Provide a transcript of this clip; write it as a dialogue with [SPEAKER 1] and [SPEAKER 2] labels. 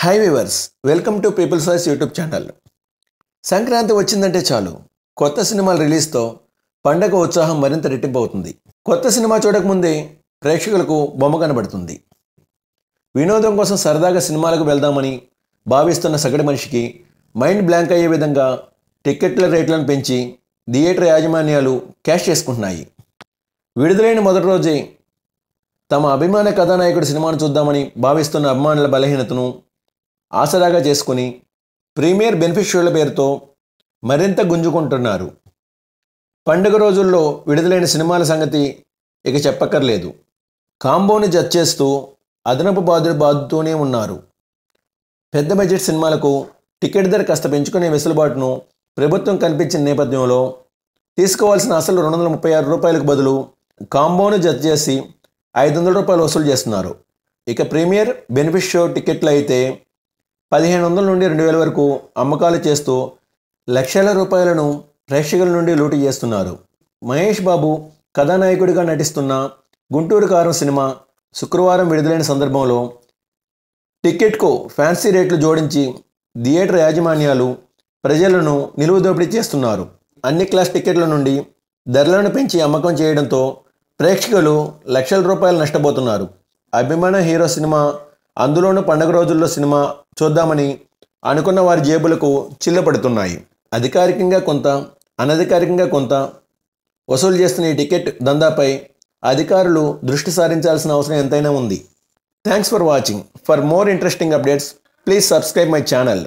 [SPEAKER 1] Hi viewers, welcome to people's voice YouTube channel. Sankranti వచ్చిందంటే చాలు కొత్త సినిమాల రిలీజ్తో పండగ ఉత్సాహం మరింత రెట్టింపు అవుతుంది. కొత్త సినిమా చూడకముందే ప్రేక్షకులకు బొమ్మ కనబడుతుంది. వినోదం కోసం సరదాగా సినిమాలకు వెళ్దామని భావిస్తున్న సగటు మనిషికి మైండ్ బ్లాంక్ అయ్యే విధంగా టిక్కెట్ల రేట్లను పెంచి థియేటర్ యాజమాన్యాలు క్యాష్ చేసుకుంటున్నాయి. విడుదలైన మొదటి రోజే తమ అభిమాన కథానాయకుడి సినిమాను చూద్దామని భావిస్తున్న అభిమానుల బలహీనతను ఆసరాగా చేసుకుని ప్రీమియర్ బెనిఫిట్ షోల పేరుతో మరింత గుంజుకుంటున్నారు. పండుగ రోజుల్లో విడుదలైన సినిమాల సంగతి ఇక చెప్పక్కర్లేదు. కాంబోని జడ్జ్ చేస్తూ అదనపు బాధలు బాదుతూనే ఉన్నారు. పెద్ద బడ్జెట్ సినిమాలకు టికెట్ ధర కాస్త పెంచుకునే వెసులుబాటును ప్రభుత్వం కల్పించిన నేపథ్యంలో తీసుకోవాల్సిన అసలు ₹236 బదులు కాంబోను జడ్జ్ చేసి ₹500 వసూలు చేస్తున్నారు. ఇక ప్రీమియర్ బెనిఫిట్ షో టికెట్లు అయితే 1500 నుండి 2000 వరకు అమ్మకాలు చేస్తూ లక్షల రూపాయలను ప్రేక్షకుల నుండి లూటీ చేస్తున్నారు. మహేష్ బాబు కథానాయకుడిగా నటిస్తున్న గుంటూరు కారం సినిమా శుక్రవారం విడుదలైన సందర్భంలో టికెట్కు ఫ్యాన్సీ రేట్లు జోడించి థియేటర్ యాజమాన్యాలు ప్రజలను నిలువ దోపిడీ చేస్తున్నారు. అన్ని క్లాస్ టికెట్ల నుండి ధరలను పెంచి అమ్మకం చేయడంతో ప్రేక్షకులు లక్షల రూపాయలు నష్టపోతున్నారు. అభిమాన హీరో సినిమా, అందులోనూ పండుగ రోజుల్లో సినిమా చూద్దామని అనుకున్న వారి జేబులకు చిల్లపడుతున్నాయి. అధికారికంగా కొంత, అనధికారికంగా కొంత వసూలు చేస్తున్న ఈ టికెట్ దందాపై అధికారులు దృష్టి సారించాల్సిన అవసరం ఎంతైనా ఉంది. Thanks for watching. For more interesting updates please subscribe my channel.